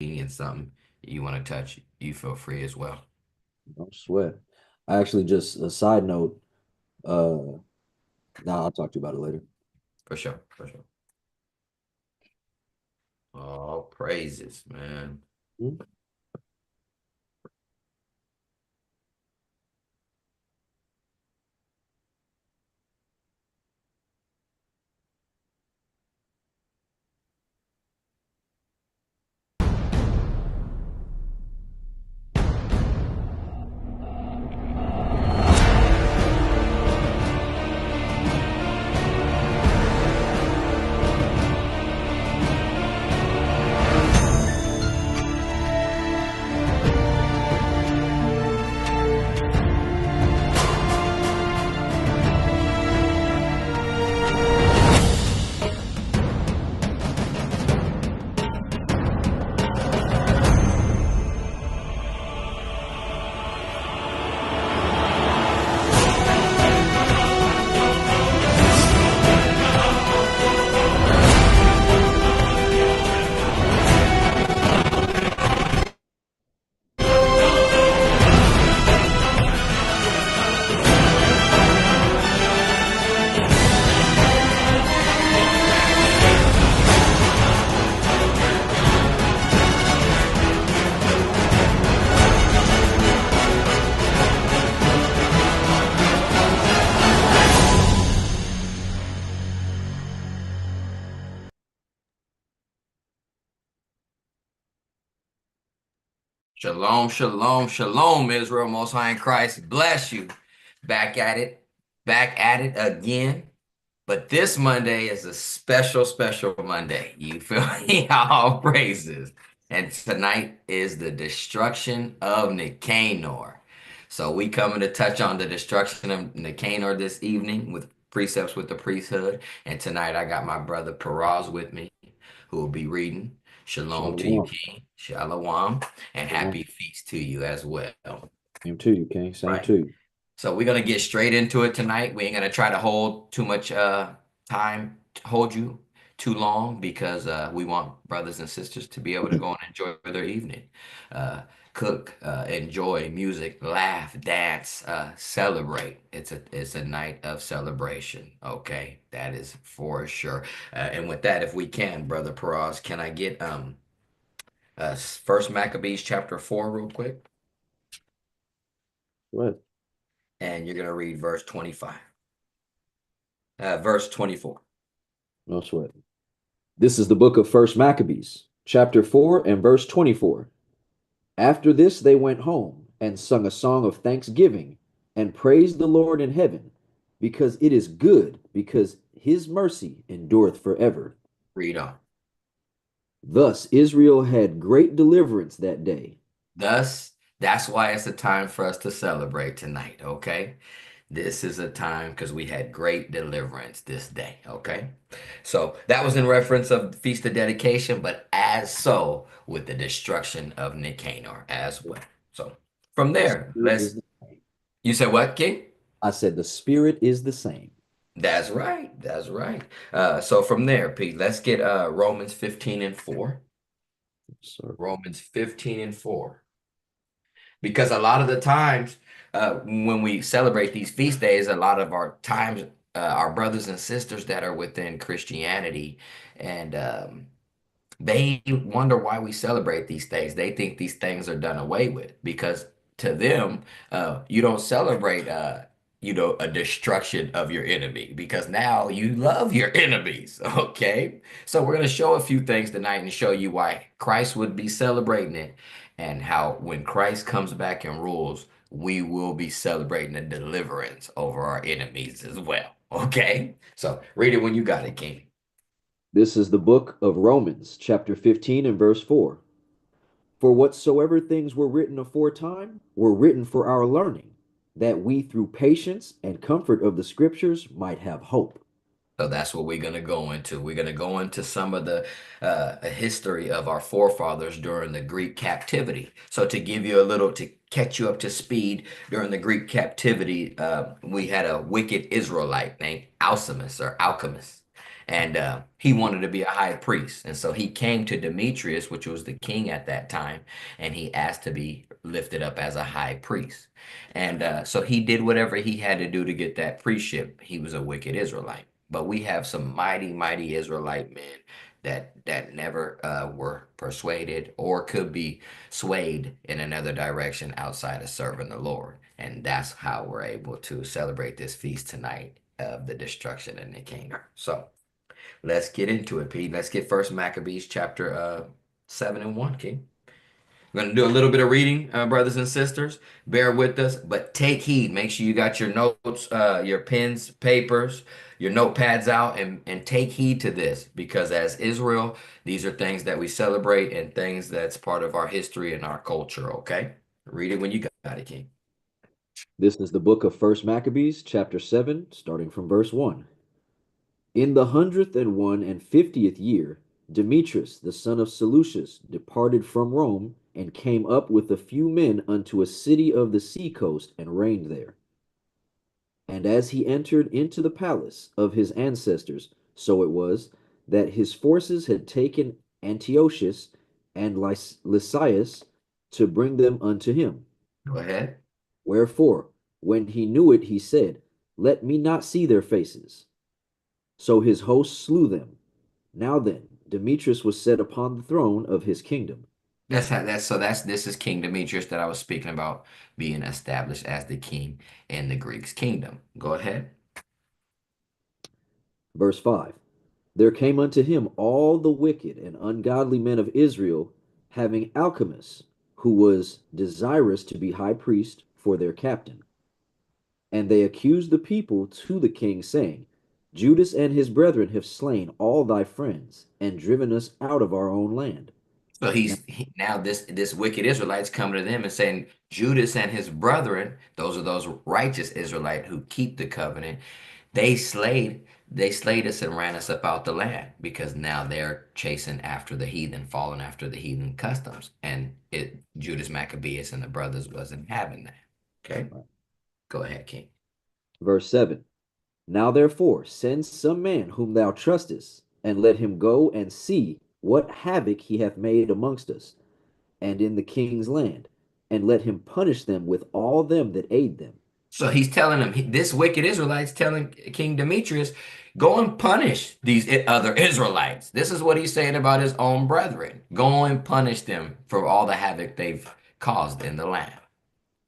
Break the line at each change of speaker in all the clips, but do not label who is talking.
and something you want to touch, you feel free as well.
No sweat. I actually just a side note. Nah, I'll talk to you about it later.
For sure, for sure. All praises, man.
Hmm?
Shalom, shalom, shalom, Israel, Most High in Christ. Bless you. Back at it again. But this Monday is a special, special Monday. You feel me? All praises. And tonight is the destruction of Nicanor. So we coming to touch on the destruction of Nicanor this evening with precepts with the priesthood. And tonight I got my brother Paraz with me, who will be reading. Shalom to you,
Shalom.
King. Shalom. And
Shalom.
happy feast to you as well.
Same to you, King. Same
Right.
to you.
So we're gonna get straight into it tonight. We ain't gonna try to hold too much time, hold you too long because we want brothers and sisters to be able to go and enjoy their evening. Cook, enjoy music, laugh, dance, celebrate. It's a night of celebration. Okay, that is for sure. And with that, if we can, Brother Paraz, can I get First Maccabees chapter 4 real quick?
What?
And you're gonna read verse 25. Verse 24.
No sweat. This is the book of First Maccabees, chapter 4 and verse 24. After this they went home and sung a song of thanksgiving and praised the Lord in heaven, because it is good, because his mercy endureth forever.
Read on.
Thus Israel had great deliverance that day.
Thus, that's why it's a time for us to celebrate tonight, okay? This is a time because we had great deliverance this day, okay? So that was in reference of the Feast of Dedication, but as so with the destruction of Nicanor as well. So from
The
there,
spirit is the same.
you said what, King?
I said the spirit is the same.
That's right. That's right. So from there, Pete, let's get Romans 15 and 4.
Sir.
Romans 15 and 4. Because a lot of the times when we celebrate these feast days, a lot of our times, our brothers and sisters that are within Christianity, and they wonder why we celebrate these things. They think these things are done away with because to them, you don't celebrate, a destruction of your enemy because now you love your enemies. Okay, so we're gonna show a few things tonight and show you why Christ would be celebrating it, and how when Christ comes back and rules, we will be celebrating the deliverance over our enemies as well. Okay, so read it when you got it, King.
This is the book of Romans, chapter 15 and verse 4. For whatsoever things were written aforetime were written for our learning, that we through patience and comfort of the scriptures might have hope.
So that's what we're going to go into. We're going to go into some of the history of our forefathers during the Greek captivity. So to give you a little, to catch you up to speed, during the Greek captivity, we had a wicked Israelite named Alcimus or Alchemist. and he wanted to be a high priest. And so he came to Demetrius, which was the king at that time, and he asked to be lifted up as a high priest. And so he did whatever he had to do to get that priestship. He was a wicked Israelite. But we have some mighty, mighty Israelite men that never were persuaded or could be swayed in another direction outside of serving the Lord. And that's how we're able to celebrate this feast tonight of the destruction of Nicanor. So let's get into it, Pete. Let's get First Maccabees chapter 7 and 1, King. We're going to do a little bit of reading, brothers and sisters. Bear with us, but take heed. Make sure you got your notes, your pens, papers, your notepads out, and take heed to this because as Israel, these are things that we celebrate and things that's part of our history and our culture, okay? Read it when you got it, King.
This is the book of First Maccabees, chapter 7, starting from verse 1. In the 151st year, Demetrius, the son of Seleucus, departed from Rome, and came up with a few men unto a city of the sea coast, and reigned there. And as he entered into the palace of his ancestors, so it was, that his forces had taken Antiochus and Lysias to bring them unto him.
Go ahead.
Wherefore, when he knew it, he said, Let me not see their faces. So his hosts slew them. Now then, Demetrius was set upon the throne of his kingdom.
This is King Demetrius that I was speaking about being established as the king in the Greeks kingdom. Go ahead.
Verse 5. There came unto him all the wicked and ungodly men of Israel, having Alchemus, who was desirous to be high priest, for their captain. And they accused the people to the king, saying, Judas and his brethren have slain all thy friends, and driven us out of our own land.
So
Now,
now this wicked Israelites come to them and saying Judas and his brethren, those are those righteous Israelite who keep the covenant, they slayed us and ran us up out the land because now they're chasing after the heathen, following after the heathen customs. And Judas Maccabeus and the brothers wasn't having that. Okay. Go ahead, King.
verse 7. Now therefore send some man whom thou trustest, and let him go and see what havoc he hath made amongst us, and in the king's land, and let him punish them with all them that aid them.
So he's telling them, this wicked Israelite's telling King Demetrius, go and punish these other Israelites. This is what he's saying about his own brethren. Go and punish them for all the havoc they've caused in the land.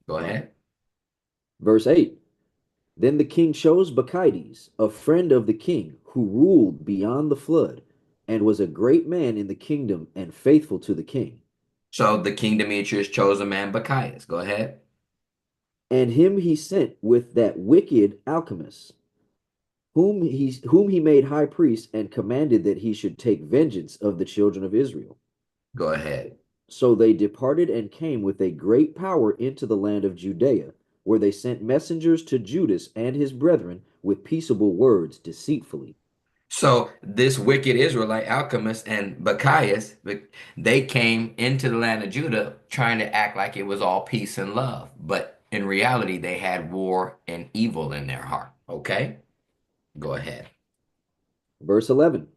Go
Right.
ahead.
Verse 8. Then the king chose Bacchides, a friend of the king, who ruled beyond the flood, and was a great man in the kingdom and faithful to the king.
So the King Demetrius chose a man, Bacchias. Go ahead.
And him he sent with that wicked alchemist, whom he made high priest, and commanded that he should take vengeance of the children of Israel.
Go ahead.
So they departed and came with a great power into the land of Judea, where they sent messengers to Judas and his brethren with peaceable words deceitfully.
So this wicked Israelite alchemist and Bacchias, they came into the land of Judah trying to act like it was all peace and love. But in reality, they had war and evil in their heart. Okay? Go ahead.
Verse 11.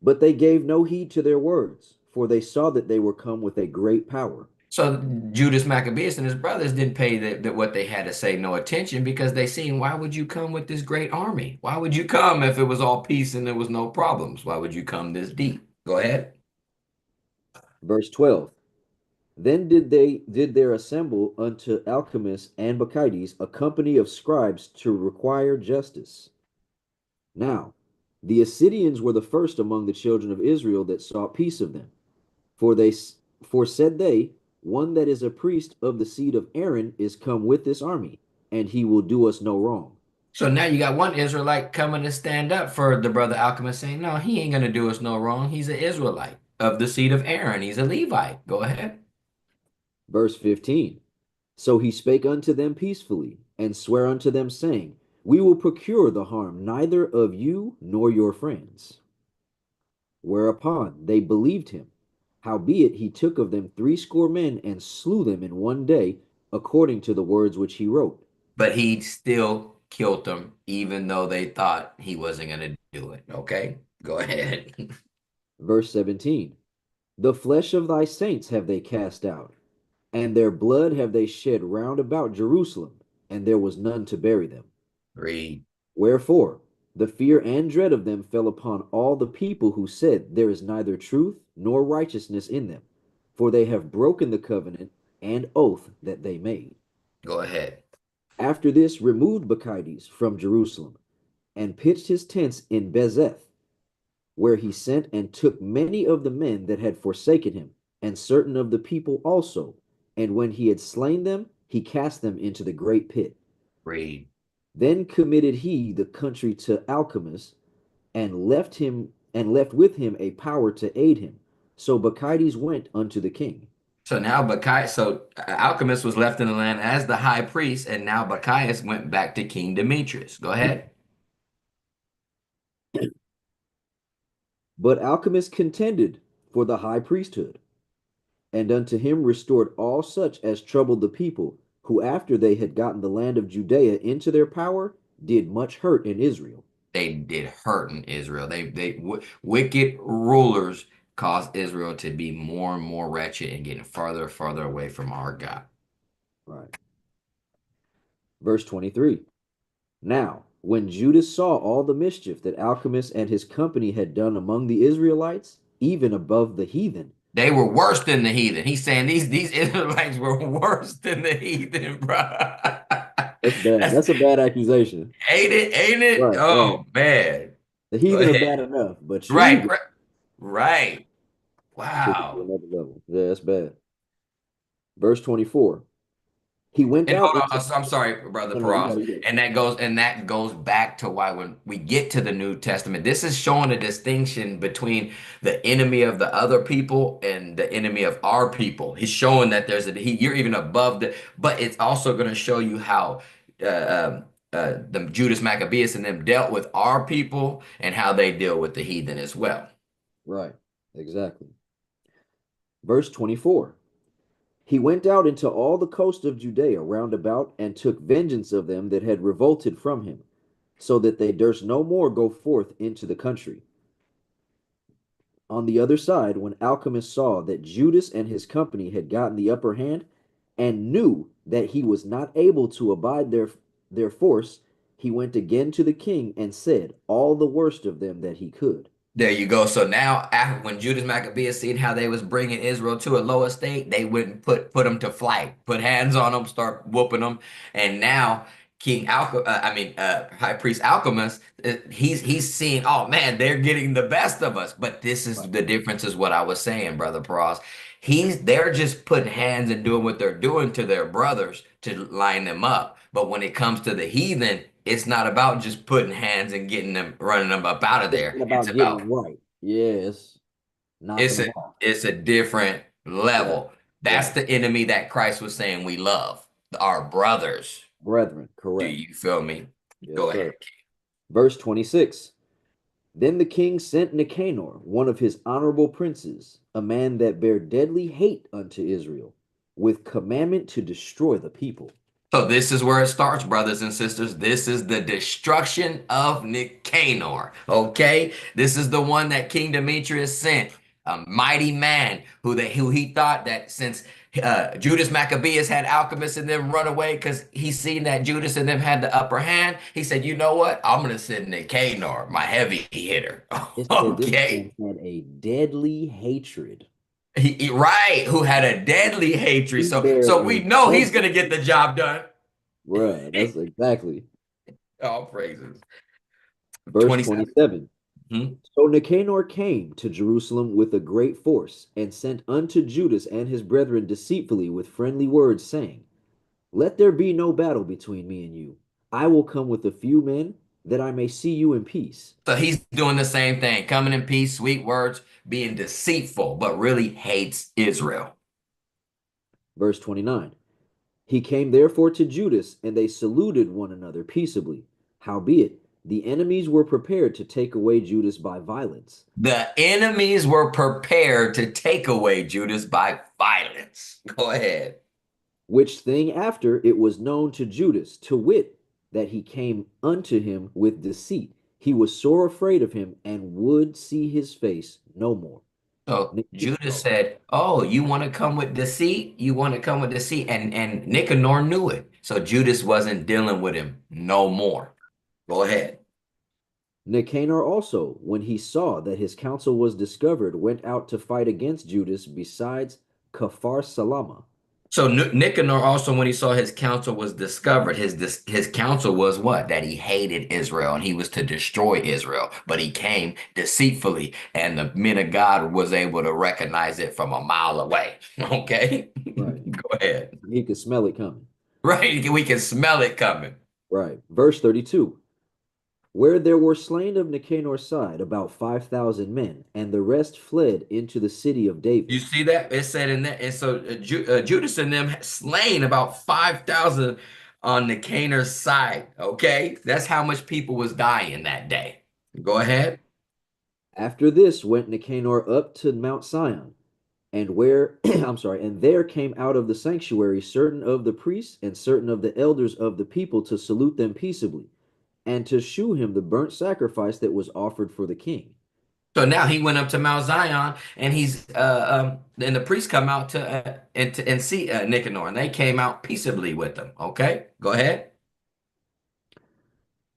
But they gave no heed to their words, for they saw that they were come with a great power.
So Judas Maccabeus and his brothers didn't pay what they had to say no attention because they seen, why would you come with this great army? Why would you come if it was all peace and there was no problems? Why would you come this deep? Go ahead.
Verse 12. Then did there assemble unto Alchemists and Bacchides a company of scribes to require justice. Now, the Assyrians were the first among the children of Israel that sought peace of them. For they for said they, one that is a priest of the seed of Aaron is come with this army, and he will do us no wrong.
So now you got one Israelite coming to stand up for the brother Alchemist saying, no, he ain't going to do us no wrong. He's an Israelite of the seed of Aaron. He's a Levite. Go ahead.
Verse 15. So he spake unto them peacefully, and sware unto them, saying, We will procure the harm neither of you nor your friends. Whereupon they believed him. Howbeit he took of them threescore men, and slew them in one day, according to the words which he wrote.
But he still killed them, even though they thought he wasn't going to do it. Okay. Go ahead.
Verse 17. The flesh of thy saints have they cast out, and their blood have they shed round about Jerusalem, and there was none to bury them.
Read.
Wherefore, the fear and dread of them fell upon all the people who said, there is neither truth nor righteousness in them, for they have broken the covenant and oath that they made.
Go ahead.
After this removed Bacchides from Jerusalem, and pitched his tents in Bezeth, where he sent and took many of the men that had forsaken him, and certain of the people also. And when he had slain them, he cast them into the great pit.
Read.
Then committed he the country to Alchemist, and left with him a power to aid him. So Bacchides went unto the king.
So now Alchemist was left in the land as the high priest, and now Bacchias went back to King Demetrius. Go ahead.
But Alchemist contended for the high priesthood, and unto him restored all such as troubled the people, who after they had gotten the land of Judea into their power, did much hurt in Israel.
They did hurt in Israel. Wicked rulers caused Israel to be more and more wretched and getting farther and farther away from our God.
Right. Verse 23. Now, when Judas saw all the mischief that Alchemist and his company had done among the Israelites, even above the heathen,
They were worse than the heathen. He's saying these Israelites were worse than the heathen, bro.
that's bad.
That's
That's a bad accusation.
ain't it? Ain't it?
Right, right.
Oh man.
The
Go
heathen are
ahead.
bad enough, but you
Right, right, right.
took it to
Wow.
another level. Yeah, that's bad. Verse 24. He went
And
out
hold
into.
on, I'm sorry, Brother
No, no, you got
Paras.
it. You got it.
And that goes back to why when we get to the New Testament, this is showing a distinction between the enemy of the other people and the enemy of our people. He's showing that you're even above but it's also going to show you how the Judas Maccabeus and them dealt with our people and how they deal with the heathen as well.
Right, exactly. Verse 24. He went out into all the coast of Judea round about, and took vengeance of them that had revolted from him, so that they durst no more go forth into the country. On the other side, when Alchemist saw that Judas and his company had gotten the upper hand, and knew that he was not able to abide their force, he went again to the king and said all the worst of them that he could.
There you go. So now, after when Judas Maccabeus seen how they was bringing Israel to a low estate, they wouldn't put them to flight, put hands on them, start whooping them, and now High Priest Alchemist, he's seeing, oh man, they're getting the best of us. But this is
Right.
the difference, is what I was saying, Brother Pros. They're just putting hands and doing what they're doing to their brothers to line them up. But when it comes to the heathen, it's not about just putting hands and getting them, running them up out of
It's
there.
not
It's
about getting
about
them right. Yes, knocking
it's
them
a
off.
it's a different
Right,
level. That's
right.
the enemy that Christ was saying we love, our brothers.
Brethren,
Do
correct.
you feel me?
Yes,
Go ahead.
sir. Verse 26. Then the king sent Nicanor, one of his honorable princes, a man that bare deadly hate unto Israel, with commandment to destroy the people.
So this is where it starts, brothers and sisters. This is the destruction of Nicanor. Okay, this is the one that King Demetrius sent, a mighty man who he thought that since Judas Maccabeus had alchemists and them run away because he seen that Judas and them had the upper hand. He said, "You know what? I'm gonna send Nicanor, my heavy hitter."
It said this
Okay,
man had a deadly hatred.
right? Who had a deadly hatred.
He bare
So we
a
know he's
deadly
gonna get the
hatred.
job done.
Bruh, that's exactly.
All praises.
Verse
27.
27.
Mhm.
So Nicanor came to Jerusalem with a great force, and sent unto Judas and his brethren deceitfully with friendly words, saying, let there be no battle between me and you. I will come with a few men, that I may see you in peace.
So he's doing the same thing, coming in peace, sweet words, being deceitful, but really hates Israel.
Verse 29. He came therefore to Judas, and they saluted one another peaceably. Howbeit, the enemies were prepared to take away Judas by violence.
The enemies were prepared to take away Judas by violence. Go ahead.
Which thing after it was known to Judas, to wit, that he came unto him with deceit. he was sore afraid of him and would see his face no more.
So Judas said, "Oh, you want to come with deceit? You want to come with deceit?" And Nicanor knew it. So Judas wasn't dealing with him no more. Go ahead.
Nicanor also, when he saw that his counsel was discovered, went out to fight against Judas besides Kafar Salama.
So Nicanor also, when he saw his counsel was discovered, his counsel was what? That he hated Israel and he was to destroy Israel. But he came deceitfully, and the men of God was able to recognize it from a mile away. Okay,
Right.
go ahead.
He could smell it coming.
Right, we can smell it coming.
Right. Verse 32. Where there were slain of Nicanor's side about 5,000 men, and the rest fled into the city of
You
David.
see that? It said in that, and so Judas and them had slain about 5,000 on Nicanor's side. Okay, that's how much people was dying that day. Go ahead.
After this went Nicanor up to Mount Sion, and where I'm sorry, and there came out of the sanctuary certain of the priests and certain of the elders of the people to salute them peaceably, and to shew him the burnt sacrifice that was offered for the king.
So now he went up to Mount Zion, and and the priests come out and see Nicanor, and they came out peaceably with them. Okay, go ahead.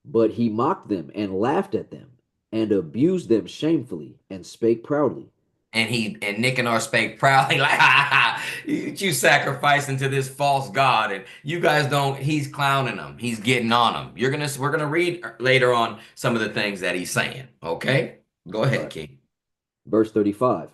But he mocked them and laughed at them, and abused them shamefully, and spake proudly.
And Nicanor spake proudly, like, ha, ha, ha, you sacrificing to this false god, and you guys don't. He's clowning them. He's getting on them. We're gonna read later on some of the things that he's saying. Okay, go ahead,
Right.
King.
Verse 35.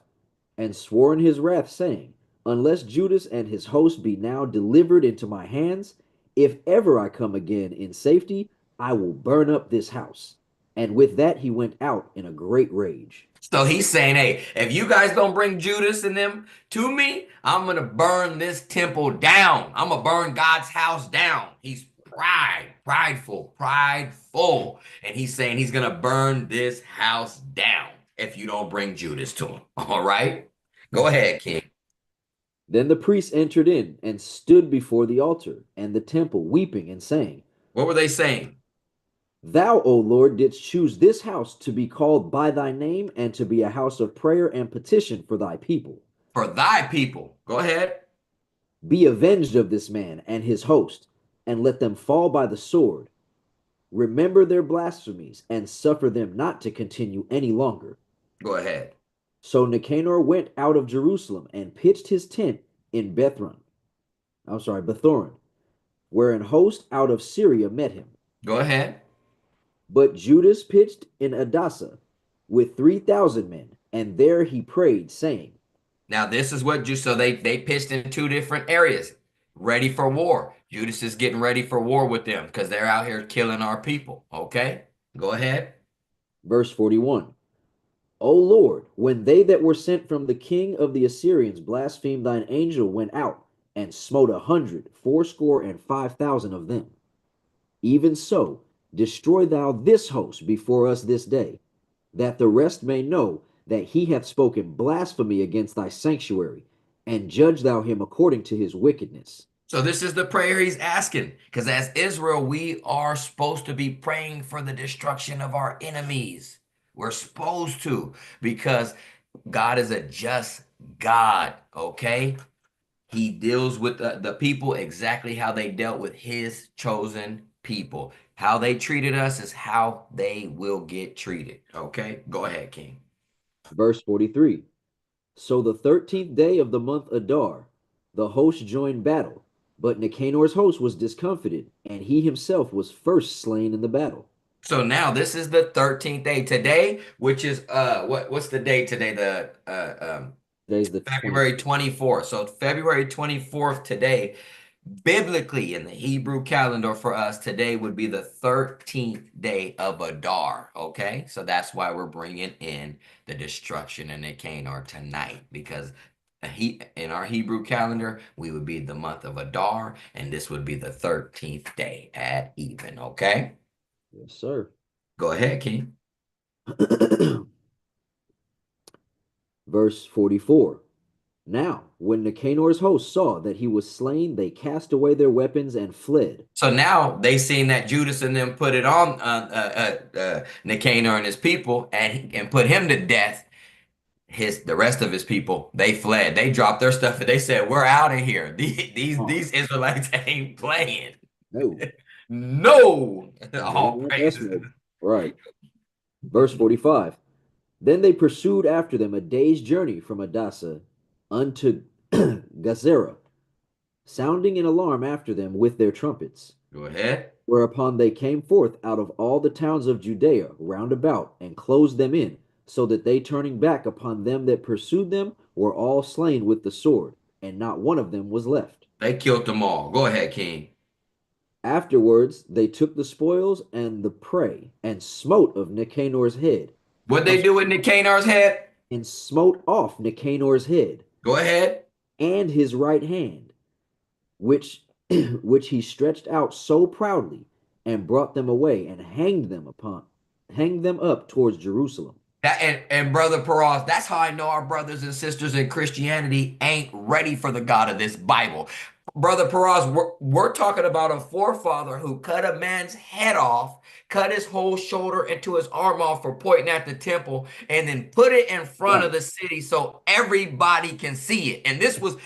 And swore in his wrath, saying, Unless Judas and his host be now delivered into my hands, if ever I come again in safety, I will burn up this house. And with that he went out in a great rage.
So he's saying, hey, if you guys don't bring Judas and them to me, I'm gonna burn this temple down. I'm gonna burn God's house down. He's prideful, and he's saying he's gonna burn this house down if you don't bring Judas to him. All right, go ahead, King.
Then the priests entered in and stood before the altar and the temple, weeping and saying,
What were they saying?
Thou, O Lord, didst choose this house to be called by thy name and to be a house of prayer and petition for thy people.
For thy people. Go ahead.
Be avenged of this man and his host, and let them fall by the sword. Remember their blasphemies, and suffer them not to continue any longer.
Go ahead.
So Nicanor went out of Jerusalem and pitched his tent in Bethoron, where an host out of Syria met him.
Go ahead.
But Judas pitched in Adasa with 3,000 men, and there he prayed, saying,
Now this is what so they pitched in two different areas, ready for war. Judas is getting ready for war with them because they're out here killing our people. Okay, go ahead.
verse 41, O Lord, when they that were sent from the king of the Assyrians blasphemed thine angel went out and smote 100 fourscore and 5,000 of them. Even so, destroy thou this host before us this day, that the rest may know that he hath spoken blasphemy against thy sanctuary, and judge thou him according to his wickedness.
So this is the prayer he's asking because as Israel, we are supposed to be praying for the destruction of our enemies. We're supposed to because God is a just God. Okay. He deals with the people exactly how they dealt with his chosen people. How they treated us is how they will get treated. Okay, go ahead, King.
Verse 43. So the 13th day of the month Adar, the host joined battle, but Nicanor's host was discomfited, and he himself was first slain in the battle.
So now this is the 13th day today, which is what's the day today? The
Today's the
February
20th.
24th. So February 24th today, biblically in the Hebrew calendar for us, today would be the 13th day of Adar. Okay, so that's why we're bringing in the destruction in Nicanor tonight because in our Hebrew calendar, we would be the month of Adar, and this would be the 13th day at even. Okay,
Yes, sir.
go ahead, King.
Verse 44. Now, when Nicanor's host saw that he was slain, they cast away their weapons and fled.
So now they seen that Judas and them put it on Nicanor and his people and put him to death. The rest of his people, they fled. They dropped their stuff and they said, "We're out of here.
Oh,
These Israelites ain't playing."
no,
No,
they
all
weren't messing
praises.
with him. Right. Verse 45. Then they pursued after them a day's journey from Adasa unto Gazera, sounding an alarm after them with their trumpets.
Go ahead.
Whereupon they came forth out of all the towns of Judea round about, and closed them in, so that they turning back upon them that pursued them were all slain with the sword, and not one of them was left.
They killed them all. Go ahead, King.
Afterwards they took the spoils and the prey, and smote of Nicanor's head.
What
I'm
they do with Nicanor's head?
and smote off Nicanor's head
Go ahead.
and his right hand, which which he stretched out so proudly, and brought them away and hanged them up towards Jerusalem.
That and brother Peros, that's how I know our brothers and sisters in Christianity ain't ready for the God of this Bible. Brother Peros, we're talking about a forefather who cut a man's head off, cut his whole shoulder into his arm off for pointing at the temple, and then put it in front
Right.
of the city so everybody can see it.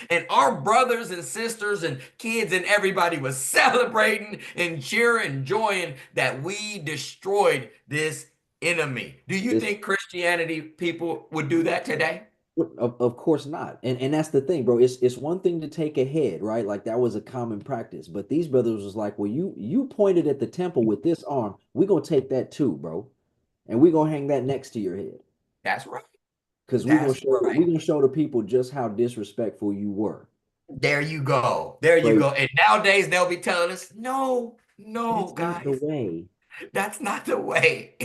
And our brothers and sisters and kids and everybody was celebrating and cheering, enjoying that we destroyed this enemy. Do you
This
think Christianity people would do that today?
of course not. And that's the thing, bro. It's one thing to take a head, right? Like that was a common practice. But these brothers was like, well, you pointed at the temple with this arm. We're gonna take that too, bro. And we're gonna hang that next to your head.
That's right.
Because
That's
we
right.
gonna show the people just how disrespectful you were.
There you go. There you
Crazy.
go. And nowadays they'll be telling us, no, no,
That's not the
guys,
way.
that's not the way.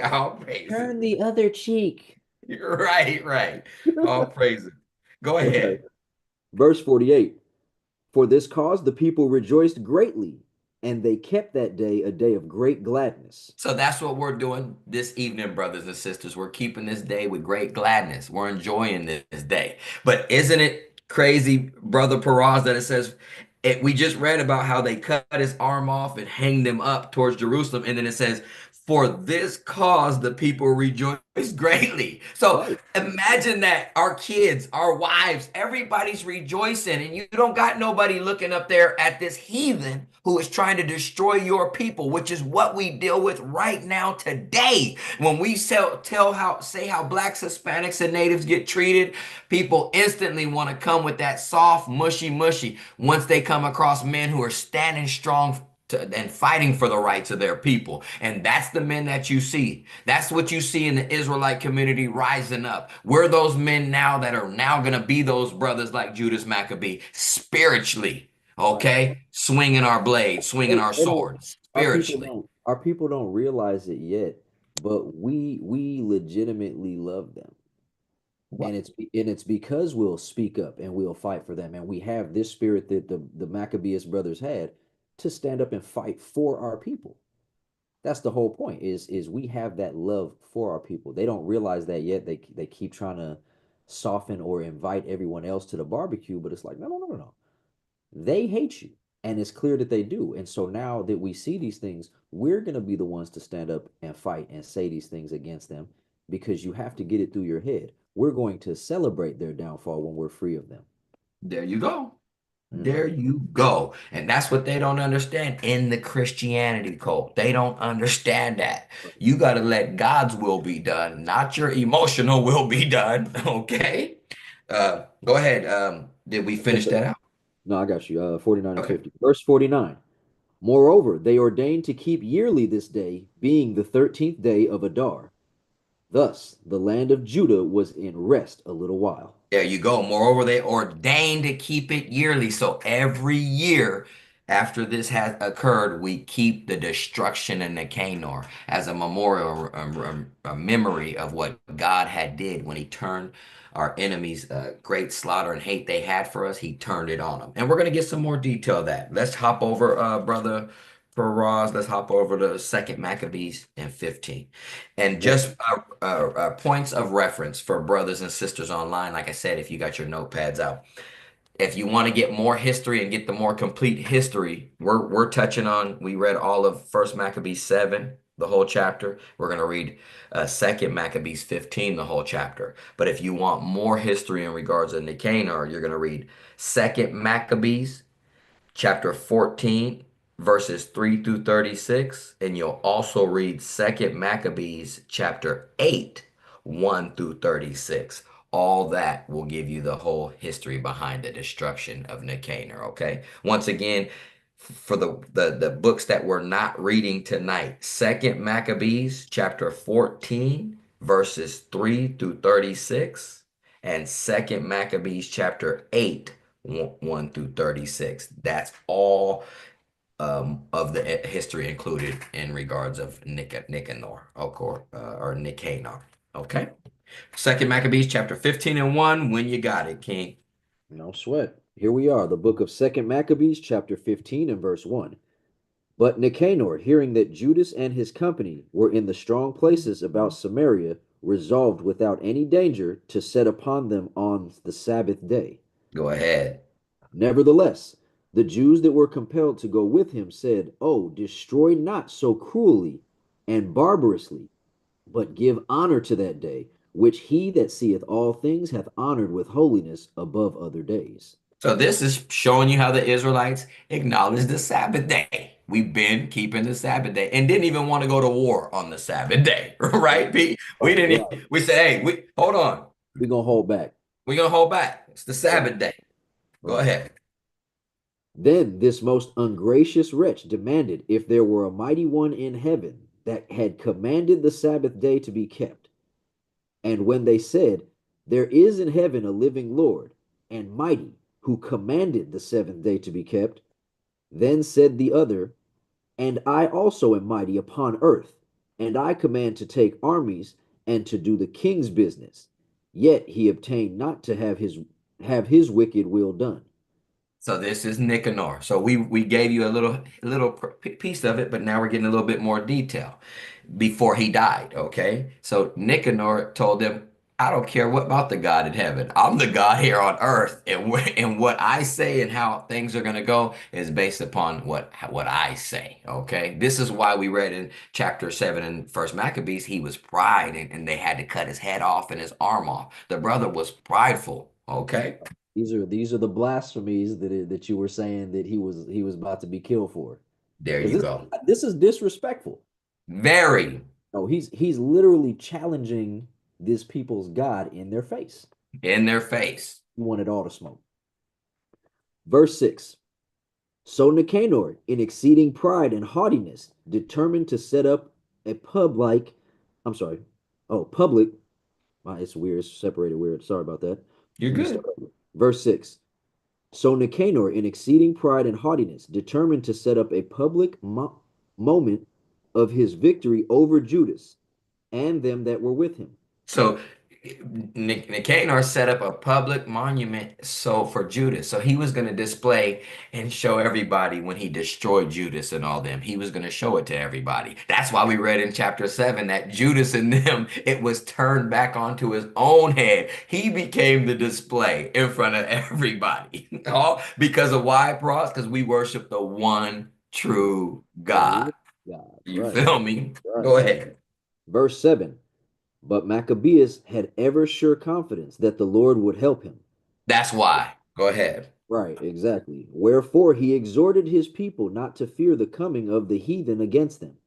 All praises.
Turn the other cheek.
You're right, right. All praises. Go
Okay.
ahead.
Verse 48. For this cause the people rejoiced greatly, and they kept that day a day of great gladness.
So that's what we're doing this evening, brothers and sisters. We're keeping this day with great gladness. We're enjoying this day. But isn't it crazy, Brother Paraz, that it says we just read about how they cut his arm off and hanged him up towards Jerusalem, and then it says, "For this cause the people rejoice greatly." So
Right.
imagine that our kids, our wives, everybody's rejoicing, and you don't got nobody looking up there at this heathen who is trying to destroy your people, which is what we deal with right now today. When we say how blacks, Hispanics, and natives get treated, people instantly want to come with that soft, mushy, mushy once they come across men who are standing strong and fighting for the rights of their people. And that's the men that you see. That's what you see in the Israelite community rising up. We're those men now that are now going to be those brothers like Judas Maccabee spiritually.
Right.
Okay? Swinging our blades, swinging our
They don't
swords spiritually.
our people don't realize it yet, but we legitimately love them.
What?
And it's because we'll speak up and we'll fight for them. And we have this spirit that the Maccabeus brothers had to stand up and fight for our people. That's the whole point is we have that love for our people. They don't realize that yet. They keep trying to soften or invite everyone else to the barbecue, but it's like, no, no, no, no, no. They hate you. And it's clear that they do. And so now that we see these things, we're going to be the ones to stand up and fight and say these things against them because you have to get it through your head. We're going to celebrate their downfall when we're free of them.
There you go.
Mm.
There you go. And that's what they don't understand in the Christianity cult. They don't understand that. You got to let God's will be done, not your emotional will be done. Okay. Go ahead. Did we
Yes,
finish
sir.
that out?
No, I got you. 49 and
Okay.
50. Verse 49. Moreover, they ordained to keep yearly this day, being the 13th day of Adar. Thus, the land of Judah was in rest a little while.
There you go. Moreover, they ordained to keep it yearly. So every year after this has occurred, we keep the destruction in Nicanor as a memorial, a memory of what God had did when he turned our enemies, great slaughter and hate they had for us. He turned it on them. And we're going to get some more detail of that. Let's hop over, brother. for Roz, let's hop over to Second Maccabees and 15. And
Yep.
just points of reference for brothers and sisters online. Like I said, if you got your notepads out, if you want to get more history and get the more complete history, we're touching on. We read all of First Maccabees 7, the whole chapter. We're going to read Second Maccabees 15, the whole chapter. But if you want more history in regards to Nicanor, you're going to read Second Maccabees chapter 14, verses 3 through 36, and you'll also read Second Maccabees chapter 8, 1 through 36. All that will give you the whole history behind the destruction of Nicanor, okay? Once again, for the books that we're not reading tonight, Second Maccabees chapter 14, verses 3 through 36, and Second Maccabees chapter 8, 1 through 36. That's all of the history included in regards of Nicanor, or Nicanor. Okay. Second Maccabees chapter 15 and 1. When you got it, King.
No sweat. Here we are, the book of Second Maccabees, chapter 15 and verse 1. But Nicanor, hearing that Judas and his company were in the strong places about Samaria, resolved without any danger to set upon them on the Sabbath day.
Go ahead.
Nevertheless, the Jews that were compelled to go with him said, Oh, destroy not so cruelly and barbarously, but give honor to that day, which he that seeth all things hath honored with holiness above other days.
So this is showing you how the Israelites acknowledge the Sabbath day. We've been keeping the Sabbath day and didn't even want to go to war on the Sabbath day, right, Pete? We
Right,
didn't.
right.
We said, "Hey, we hold on.
We're going to hold back.
We're gonna hold back. It's the
Right,
Sabbath day. Go
right.
ahead."
Then this most ungracious wretch demanded if there were a mighty one in heaven that had commanded the Sabbath day to be kept. And when they said, There is in heaven a living Lord, and mighty, who commanded the seventh day to be kept, then said the other, And I also am mighty upon earth, and I command to take armies and to do the king's business. Yet he obtained not to have his wicked will done.
So this is Nicanor. So we gave you a little piece of it, but now we're getting a little bit more detail before he died. Okay. So Nicanor told them, "I don't care what about the God in heaven. I'm the God here on earth, and and what I say and how things are going to go is based upon what I say." Okay. This is why we read in chapter 7 in First Maccabees, he was pride, and they had to cut his head off and his arm off. The brother was prideful. Okay.
These are the blasphemies that you were saying that he was about to be killed for.
There
Because
you
this
go.
this is disrespectful.
Very
No, he's literally challenging this people's God in their face.
in their face.
He wanted all the smoke. Verse 6. So Nicanor, in exceeding pride and haughtiness, determined to set up a I'm sorry, public. It's weird, it's separated weird. Sorry about that.
You're
Let me
good.
start over. Verse 6. So Nicanor, in exceeding pride and haughtiness, determined to set up a public moment of his victory over Judas and them that were with him.
So Nicanor set up a public monument for Judas. So he was going to display and show everybody when he destroyed Judas and all them. He was going to show it to everybody. That's why we read in chapter 7 that Judas and them, it was turned back onto his own head. He became the display in front of everybody. All because of why, Pross? Because we worship the one true
The
God.
God,
You
right,
feel me?
right.
Go ahead.
Verse 7. But Maccabeus had ever sure confidence that the Lord would help him.
That's why. Go ahead.
Right, exactly. Wherefore he exhorted his people not to fear the coming of the heathen against them,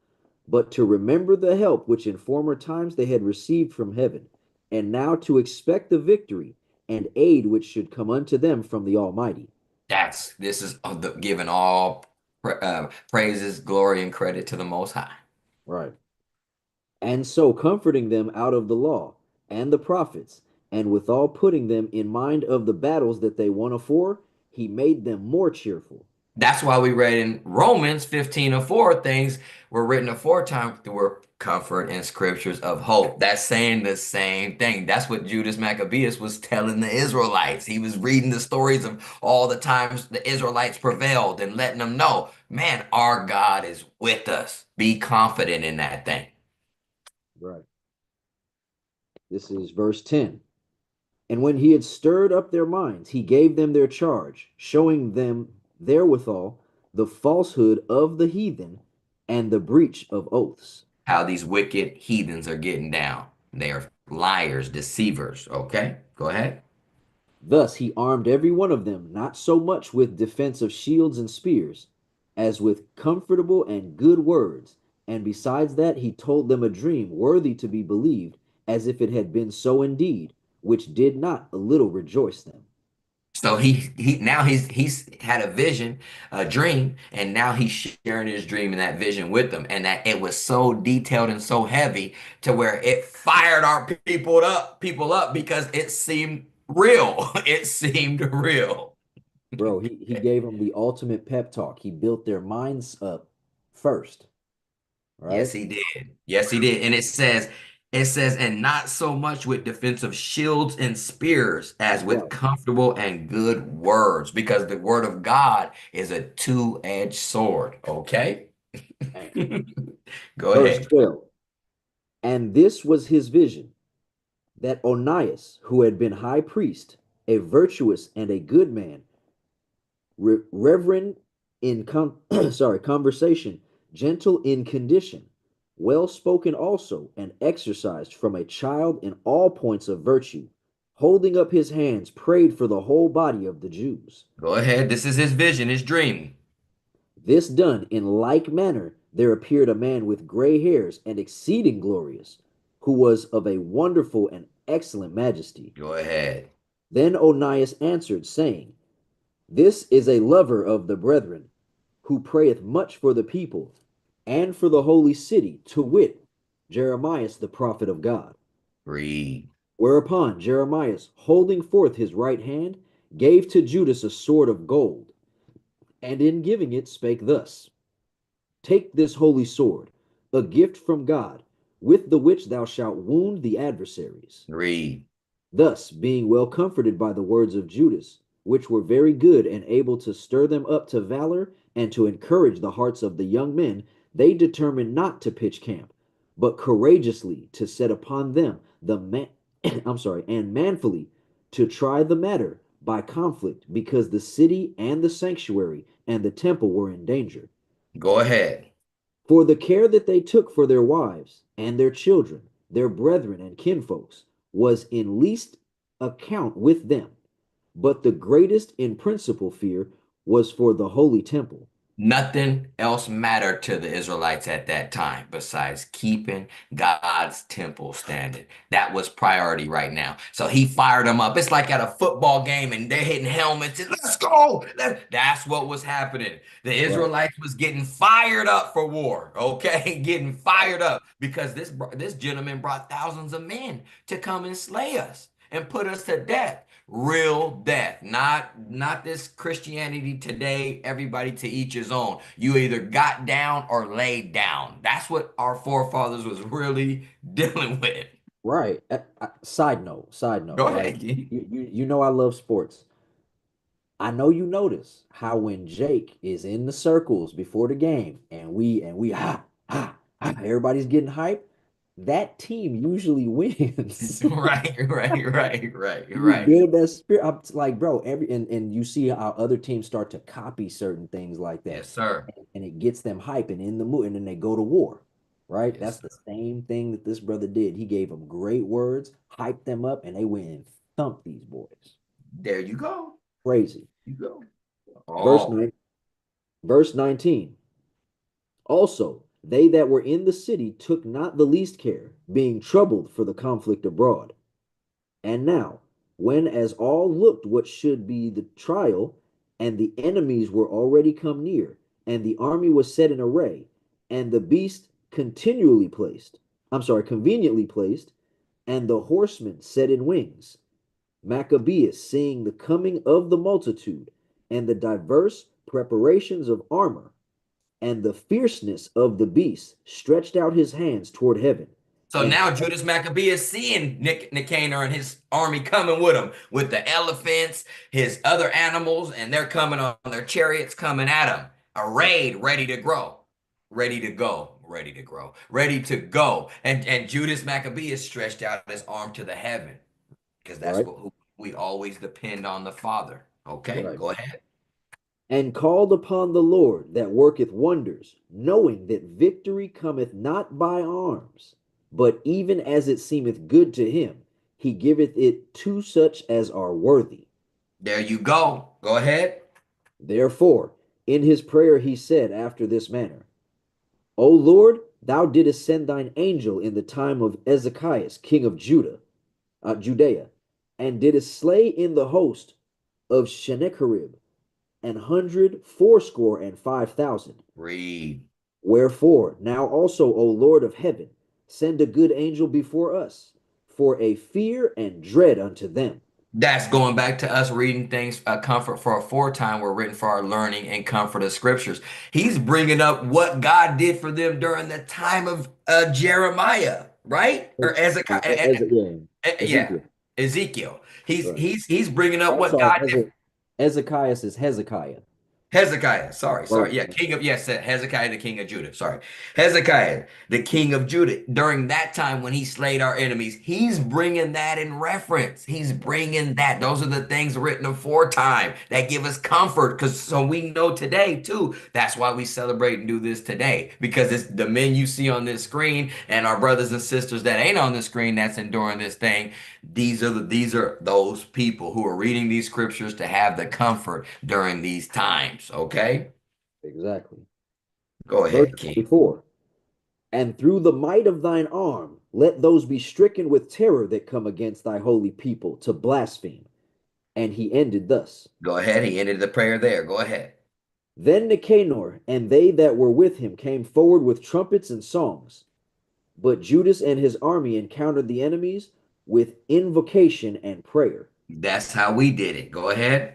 but to remember the help which in former times they had received from heaven, and now to expect the victory and aid which should come unto them from the Almighty.
This is giving all praises, glory, and credit to the Most High.
Right. And so comforting them out of the law and the prophets, and withal putting them in mind of the battles that they won afore, he made them more cheerful.
That's why we read in Romans 15 and 4 things were written aforetime were Comfort in scriptures of hope. That's saying the same thing. That's what Judas Maccabeus was telling the Israelites. He was reading the stories of all the times the Israelites prevailed and letting them know, man, our God is with us. Be confident in that thing.
Right. This is verse 10. And when he had stirred up their minds, he gave them their charge, showing them therewithal the falsehood of the heathen and the breach of oaths.
How these wicked heathens are getting down. They are liars, deceivers. Okay, go ahead.
Thus he armed every one of them, not so much with defense of shields and spears, as with comfortable and good words. And besides that, he told them a dream worthy to be believed, as if it had been so indeed, which did not a little rejoice them.
So he now he's had a vision, a dream, and now he's sharing his dream and that vision with them. And that it was so detailed and so heavy to where it fired our people up because it seemed real. It seemed real.
Bro, he gave them the ultimate pep talk. He built their minds up first,
Yes,
right?
he did. Yes, he did. And it says, and not so much with defensive shields and spears as with
Right.
comfortable and good words, because the word of God is a two-edged sword. Okay?
Man.
Go
Verse
ahead.
12. And this was his vision, that Onias, who had been high priest, a virtuous and a good man, reverend in conversation, gentle in condition, well spoken also, and exercised from a child in all points of virtue, holding up his hands, prayed for the whole body of the Jews.
Go ahead. This is his vision, his dream.
This done in like manner, there appeared a man with gray hairs and exceeding glorious, who was of a wonderful and excellent majesty.
Go ahead.
Then Onias answered, saying, This is a lover of the brethren, who prayeth much for the people and for the holy city, to wit, Jeremias the prophet of God.
Read.
Whereupon Jeremias, holding forth his right hand, gave to Judas a sword of gold, and in giving it spake thus: Take this holy sword, a gift from God, with the which thou shalt wound the adversaries.
Read.
Thus, being well comforted by the words of Judas, which were very good and able to stir them up to valor and to encourage the hearts of the young men, they determined not to pitch camp, but courageously to set upon them the man and manfully to try the matter by conflict, because the city and the sanctuary and the temple were in danger.
Go ahead.
For the care that they took for their wives and their children, their brethren and kinfolks, was in least account with them, but the greatest in principal fear was for the holy temple.
Nothing else mattered to the Israelites at that time besides keeping God's temple standing. That was priority right now. So he fired them up. It's like at a football game and they're hitting helmets and let's go. That's what was happening. The
Right,
Israelites was getting fired up for war, okay? Getting fired up because this gentleman brought thousands of men to come and slay us and put us to death. Real death, not this Christianity today, everybody to each his own. You either got down or laid down. That's what our forefathers was really dealing with.
right. Side note,
Go
right?
ahead,
You know I love sports. I know you notice how when Jake is in the circles before the game and we everybody's getting hyped, that team usually wins. You
right.
build that spirit up like bro, and you see how other teams start to copy certain things like that.
Yes, sir.
And it gets them hype and in the mood, and then they go to war. Right?
Yes,
That's
sir.
the same thing that this brother did. He gave them great words, hyped them up, and they went and thumped these boys.
There you go.
Crazy.
You go.
Verse
Oh,
9, verse 19. Also, they that were in the city took not the least care, being troubled for the conflict abroad. And now, when as all looked what should be the trial, and the enemies were already come near, and the army was set in array, and the beast conveniently placed, and the horsemen set in wings, Maccabeus, seeing the coming of the multitude, and the diverse preparations of armor, And the fierceness of the beast stretched out his hands toward heaven,
So
and
now Judas Maccabee is seeing Nicanor and his army coming with him, with the elephants, his other animals, and they're coming on their chariots coming at him, arrayed, ready to grow, ready to go, ready to grow, ready to go. And Judas Maccabee is stretched out his arm to the heaven because that's
right,
what we always depend on the Father. Okay,
right,
go ahead.
and called upon the Lord that worketh wonders, knowing that victory cometh not by arms, but even as it seemeth good to him, he giveth it to such as are worthy.
There you go. Go ahead.
Therefore, in his prayer he said after this manner, O Lord, thou didst send thine angel in the time of Ezekias, king of Judea, and didst slay in the host of Sennacherib 100 fourscore and 5,000.
Read.
Wherefore, now also, O Lord of heaven, send a good angel before us, for a fear and dread unto them.
That's going back to us reading things, comfort for a foretime were written for our learning and comfort of scriptures. He's bringing up what God did for them during the time of Jeremiah, right? Or Ezekiel,
Yeah,
yeah,
Ezekiel.
Ezekiel. He's
Right.
he's he's bringing up
I'm
what
sorry,
God did.
Ezekias is Hezekiah.
Hezekiah, sorry.
Right.
Yeah, king of, yes, Hezekiah, the king of Judah. Sorry. Hezekiah, the king of Judah. During that time when he slayed our enemies, he's bringing that in reference. He's bringing that. Those are the things written aforetime that give us comfort. Because so we know today too. That's why we celebrate and do this today. Because it's the men you see on this screen and our brothers and sisters that ain't on the screen that's enduring this thing. These are those people who are reading these scriptures to have the comfort during these times. Okay?
Exactly.
Go
Verse
ahead, King.
24. And through the might of thine arm, let those be stricken with terror that come against thy holy people to blaspheme. And he ended thus.
Go ahead. He ended the prayer there. Go ahead.
Then Nicanor and they that were with him came forward with trumpets and songs. But Judas and his army encountered the enemies with invocation and prayer,
That's how we did it. Go ahead.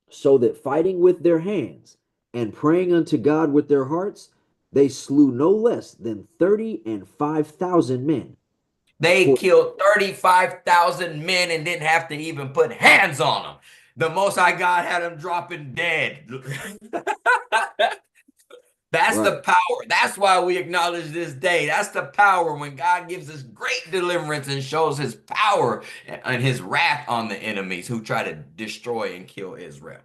so that fighting with their hands and praying unto God with their hearts, they slew no less than 30 and 5,000 men.
They
For
killed 35,000 men and didn't have to even put hands on them. The Most High God had them dropping dead. That's
right,
the power. That's why we acknowledge this day. That's the power when God gives us great deliverance and shows his power and his wrath on the enemies who try to destroy and kill Israel.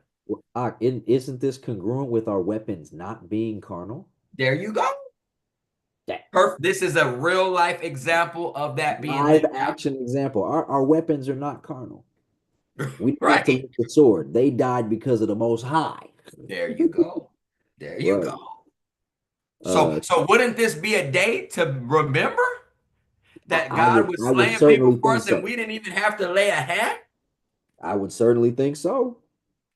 isn't this congruent with our weapons not being carnal?
There you go. This is a real life example of that being
Live
lived
action example. Our weapons are not carnal.
out.
We didn't have to
Right.
lift the sword. They died because of the Most High.
There you go. There you
Right.
go. So
Uh,
so wouldn't this be a day to remember that God was
I would
slaying people
certainly
for
think
us and
so.
we didn't even have to lay a hand?
I would certainly think so.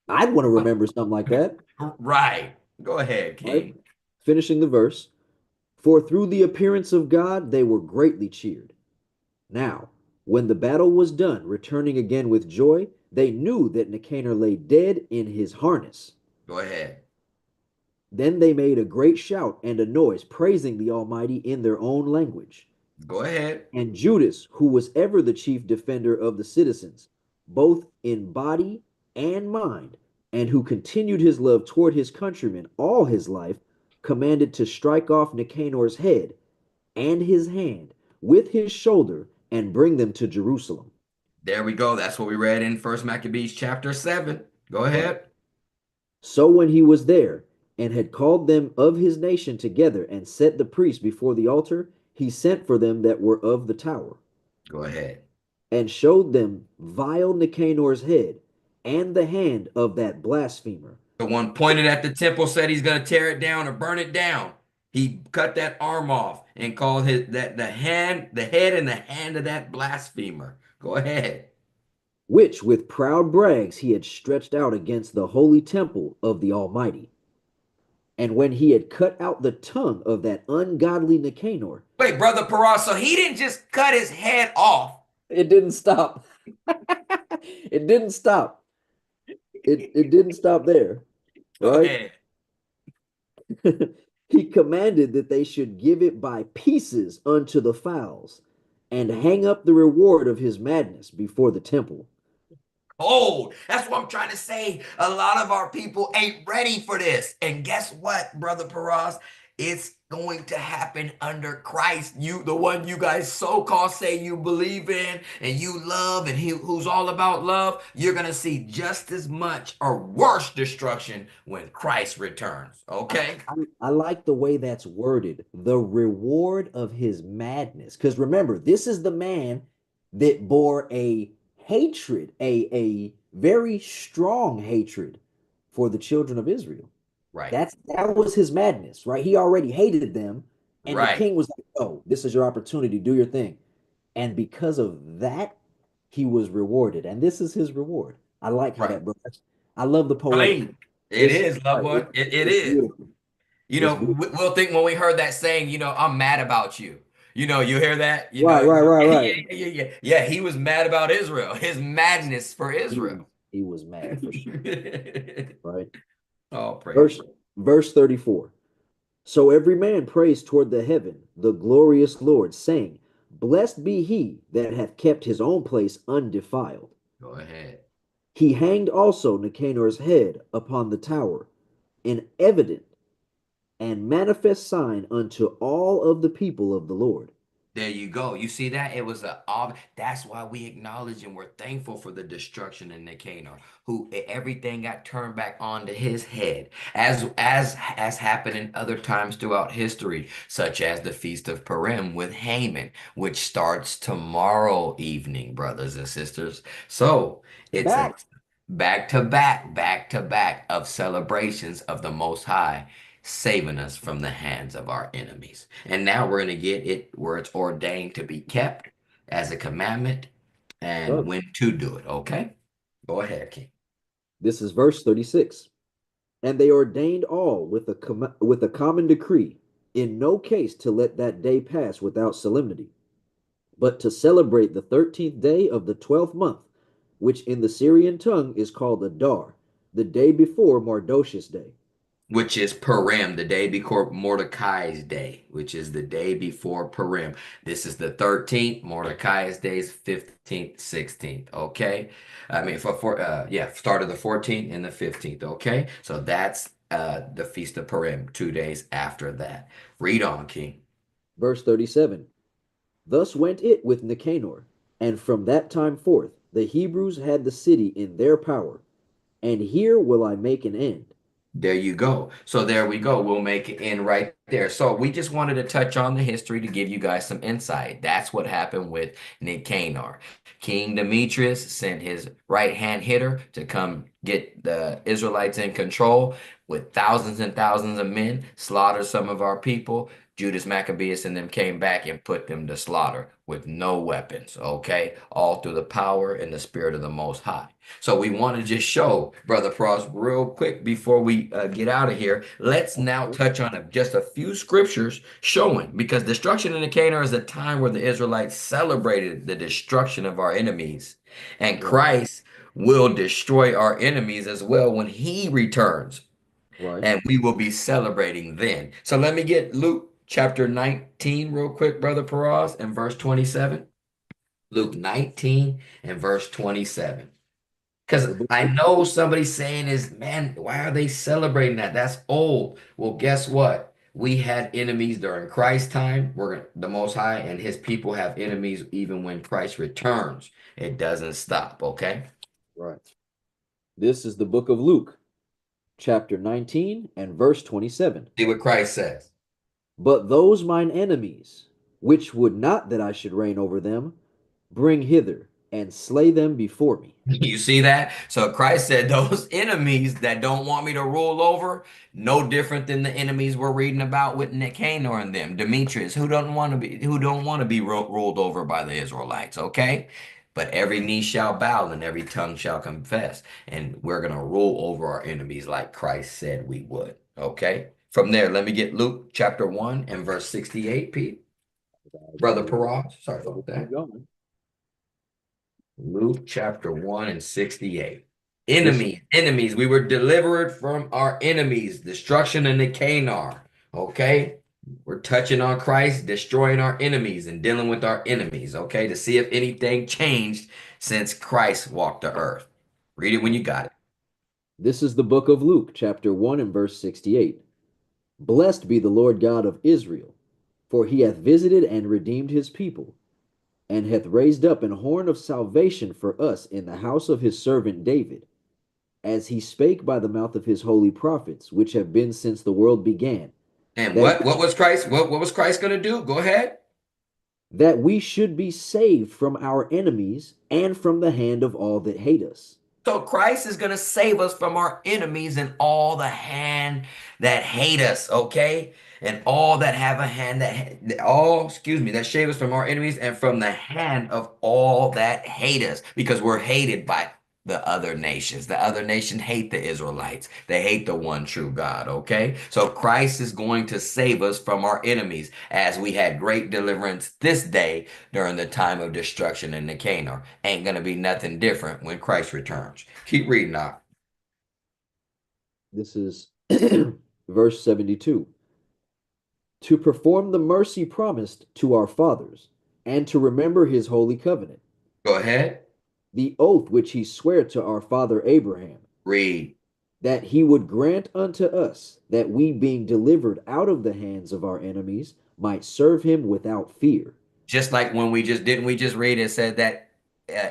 I'd want to remember something like that.
Right. Go ahead,
Right.
King.
Finishing the verse. For through the appearance of God they were greatly cheered. Now, when the battle was done, returning again with joy, they knew that Nicanor lay dead in his harness.
Go ahead.
Then they made a great shout and a noise, praising the Almighty in their own language.
Go ahead.
And Judas, who was ever the chief defender of the citizens, both in body and mind, and who continued his love toward his countrymen all his life, commanded to strike off Nicanor's head and his hand with his shoulder and bring them to Jerusalem.
There we go. That's what we read in First Maccabees chapter 7. Go
Right.
ahead.
So when he was there and had called them of his nation together and set the priests before the altar, he sent for them that were of the tower
Go ahead.
and showed them vile Nicanor's head and the hand of that blasphemer.
The one pointed at the temple said he's going to tear it down or burn it down. He cut that arm off and called his that the head and the hand of that blasphemer. Go ahead.
Which with proud brags he had stretched out against the holy temple of the Almighty. And when he had cut out the tongue of that ungodly Nicanor,
Wait, brother Paras, so he didn't just cut his head off.
it didn't stop. It didn't stop. It didn't stop there,
Go
right?
ahead.
He commanded that they should give it by pieces unto the fowls, and hang up the reward of his madness before the temple.
Cold. That's what I'm trying to say. A lot of our people ain't ready for this. And guess what, Brother Paras? It's going to happen under Christ. You, the one you guys so-called say you believe in and you love, and who's all about love, you're gonna see just as much or worse destruction when Christ returns. Okay?
I like the way that's worded. The reward of his madness. Because remember, this is the man that bore a hatred, a very strong hatred for the children of Israel.
Right.
That was his madness, right? He already hated them, and the
Right.
king was like, "Oh, this is your opportunity, do your thing." And because of that, he was rewarded, and this is his reward. I like how
Right.
that, bro. I love the poetic.
Clean. It
It's
is, loved
right,
one. It
it's
is.
beautiful.
You
It's
know,
beautiful.
we'll think when we heard that saying, I'm mad about you. You hear that?
Right, right, right,
Yeah,
right.
yeah, yeah, yeah. Yeah, he was mad about Israel, his madness for Israel.
He was mad for sure. Right.
Oh, praise.
Verse verse 34. So every man prays toward the heaven, the glorious Lord, saying, Blessed be he that hath kept his own place undefiled.
Go ahead.
He hanged also Nicanor's head upon the tower, an evident and manifest sign unto all of the people of the Lord.
There you go. You see that? It was that's why we acknowledge and we're thankful for the destruction in Nicanor, who everything got turned back onto his head, as happened in other times throughout history, such as the Feast of Purim with Haman, which starts tomorrow evening, brothers and sisters. So it's a
Back.
back to back of celebrations of the Most High saving us from the hands of our enemies. And now we're going to get it where it's ordained to be kept as a commandment and
Bro,
when to do it. Okay? Go ahead, King.
this is verse 36. And they ordained all with with a common decree, in no case to let that day pass without solemnity, but to celebrate the 13th day of the 12th month, which in the Syrian tongue is called Adar, the day before Mardoshus Day.
Which is Purim, the day before Mordecai's day, which is the day before Purim. This is the 13th. Mordecai's day is 15th, 16th. Okay. I mean, start of the 14th and the 15th. Okay. So that's the Feast of Purim, 2 days after that. Read on, King.
Verse 37. Thus went it with Nicanor, and from that time forth the Hebrews had the city in their power. And here will I make an end.
There you go. So there we go. We'll make it in right there. So we just wanted to touch on the history to give you guys some insight. That's what happened with Nicanor. King Demetrius sent his right-hand hitter to come get the Israelites in control with thousands and thousands of men, slaughter some of our people. Judas Maccabeus and them came back and put them to slaughter with no weapons, okay? All through the power and the spirit of the Most High. So we want to just show, Brother Frost, real quick before we get out of here. Let's now touch on just a few scriptures showing, because destruction in the Canaan is a time where the Israelites celebrated the destruction of our enemies, and
Right,
Christ will destroy our enemies as well when he returns,
right.
and we will be celebrating then. So let me get Luke chapter 19 real quick, Brother Paraz, and verse 27. Luke 19 and verse 27. Because
The book
I know somebody's saying is, man, why are they celebrating that? That's old. Well, guess what? We had enemies during Christ's time. The Most High and his people have enemies even when Christ returns. It doesn't stop, okay?
right. This is the book of Luke, chapter 19 and verse 27.
See what Christ says.
But those mine enemies, which would not that I should reign over them, bring hither and slay them before me.
You see that? So Christ said those enemies that don't want me to rule over, no different than the enemies we're reading about with Nicanor and them, Demetrius, who don't want to be ruled over by the Israelites, okay? But every knee shall bow and every tongue shall confess, and we're gonna rule over our enemies like Christ said we would, okay? From there, let me get Luke chapter 1 and verse 68, Pete. Brother Parag, sorry
We'll
about
keep
that.
going.
Luke chapter 1 and 68.
This
Enemies, we were delivered from our enemies, destruction in the Nicanor. Okay. We're touching on Christ, destroying our enemies and dealing with our enemies. Okay. To see if anything changed since Christ walked the earth. Read it when you got it.
This is the book of Luke, chapter 1 and verse 68. Blessed be the Lord God of Israel, for he hath visited and redeemed his people, and hath raised up an horn of salvation for us in the house of his servant David, as he spake by the mouth of his holy prophets, which have been since the world began,
And
that
what was Christ? What was Christ going to do? Go ahead.
that we should be saved from our enemies and from the hand of all that hate us.
So Christ is going to save us from our enemies and all the hand that hate us, okay? And all that have a hand excuse me, that save us from our enemies and from the hand of all that hate us because we're hated by the other nations. The other nation hate the Israelites. They hate the one true God, okay? So Christ is going to save us from our enemies as we had great deliverance this day during the time of destruction in Nicanor. Ain't gonna be nothing different when Christ returns. Keep reading now.
This is verse 72. To perform the mercy promised to our fathers, and to remember his holy covenant,
Go ahead.
the oath which he sware to our father Abraham,
Read.
that he would grant unto us that we, being delivered out of the hands of our enemies, might serve him without fear.
Just like when we just read it said that